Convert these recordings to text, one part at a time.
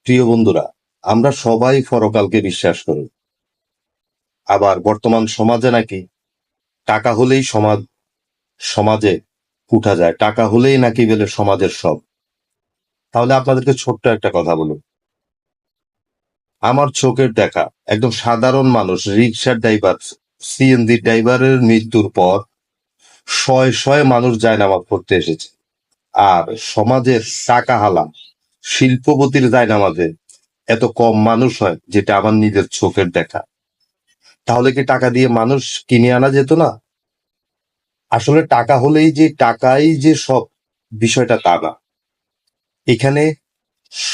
প্রিয় বন্ধুরা, আমরা সবাই পরকালকে বিশ্বাস করি। আবার বর্তমান সমাজে নাকি টাকা হলেই সমাজে উঠা যায়, টাকা হলেই নাকি বলে সমাজের সব। তাহলে আপনাদেরকে ছোট্ট একটা কথা বলুন। আমার চোখের দেখা একদম সাধারণ মানুষ, রিক্সার ড্রাইভার, সিএনজি ড্রাইভারের মৃত্যুর পর শয়ে শয়ে মানুষ জায়নামাজ পড়তে এসেছে। আর সমাজের টাকা হালা শিল্পপতির জায়নামাজে এত কম মানুষ হয়, যেটা আমার নিজের চোখের দেখা। তাহলে কি টাকা দিয়ে মানুষ কিনে আনা যেত না? আসলে টাকা হলেই যে টাকাই যে সব, বিষয়টা তা না। এখানে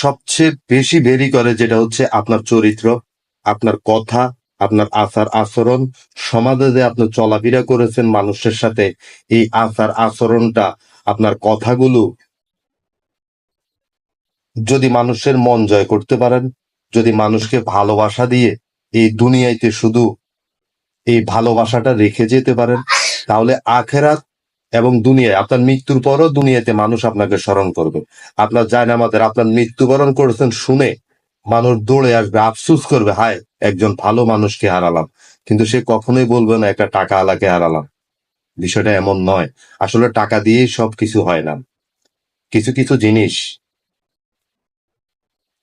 সবচেয়ে বেশি ভেরি করে যেটা হচ্ছে আপনার চরিত্র, আপনার কথা, আপনার আচার আচরণ, সমাজে যে আপনি চলাফেরা করেছেন মানুষের সাথে, এই আচার আচরণটা, আপনার কথাগুলো যদি মানুষের মন জয় করতে পারেন, যদি মানুষকে ভালোবাসা দিয়ে এই দুনিয়াতে শুধু এই ভালোবাসাটা রেখে যেতে পারেন, তাহলে আখেরাত এবং দুনিয়ায় আপনার মৃত্যুর পরও দুনিয়াতে মানুষ আপনাকে স্মরণ করবে। আপনার জায়নামাজের আপনার মৃত্যুবরণ করেছেন শুনে মানুষ দৌড়ে আসবে, আফসুস করবে, হায় একজন ভালো মানুষকে হারালাম। কিন্তু সে কখনোই বলবে না একটা টাকা আলাকে হারালাম। বিষয়টা এমন নয়। আসলে টাকা দিয়েই সবকিছু হয় না। কিছু কিছু জিনিস,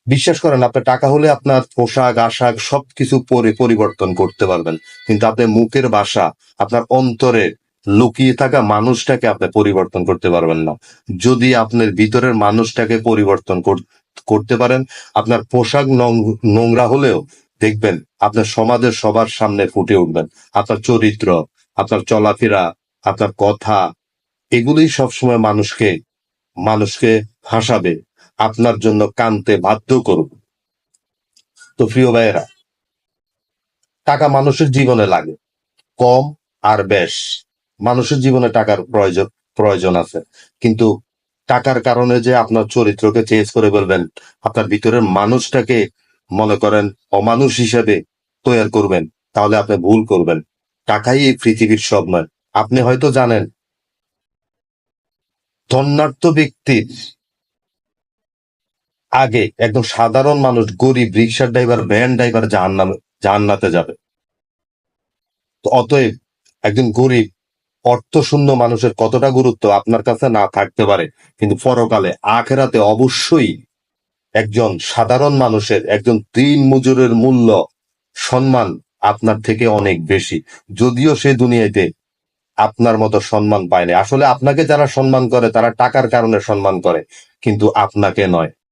বিশ্বাস করেন, আপনার টাকা হলে আপনার পোশাক আশাক সবকিছু পরিবর্তন করতে পারবেন, কিন্তু আপনার মুখের ভাষা, আপনার অন্তরে লুকিয়ে থাকা মানুষটাকে আপনি পরিবর্তন করতে পারবেন না। যদি আপনার ভিতরের মানুষটাকে পরিবর্তন করতে পারেন, আপনার পোশাক নোংরা হলেও দেখবেন আপনার সমাজের সবার সামনে ফুটে উঠবেন। আপনার চরিত্র, আপনার চলাফেরা, আপনার কথা, এগুলোই সবসময় মানুষকে মানুষকে হাসাবে, আপনার জন্য কানতে বাধ্য করবে। তো প্রিয় ভাইয়েরা, টাকা মানুষের জীবনে লাগে, কম আর বেশ। মানুষের জীবনে টাকার প্রয়োজন আছে, কিন্তু টাকার কারণে যে আপনার চরিত্রকে চেঞ্জ করে ফেলবেন, আপনার ভিতরের মানুষটাকে মনে করেন অমানুষ হিসেবে তৈরি করবেন, তাহলে আপনি ভুল করবেন। টাকাই এই পৃথিবীর সব নয়। আপনি হয়তো জানেন, ধনাঢ্য ব্যক্তির আগে একদম সাধারণ মানুষ, গরিব রিক্সা ড্রাইভার, ভ্যান ড্রাইভার জাহান্নাতে যাবে। তো অতএব একজন গরিব অর্থশূন্য মানুষের কতটা গুরুত্ব আপনার কাছে না থাকতে পারে, কিন্তু পরকালে আখেরাতে অবশ্যই একজন সাধারণ মানুষের, একজন দিন মজুরের মূল্য, সম্মান আপনার থেকে অনেক বেশি। যদিও সে দুনিয়াতে আপনার মতো সম্মান পায়নি। আসলে আপনাকে যারা সম্মান করে তারা টাকার কারণে সম্মান করে, কিন্তু আপনাকে নয়।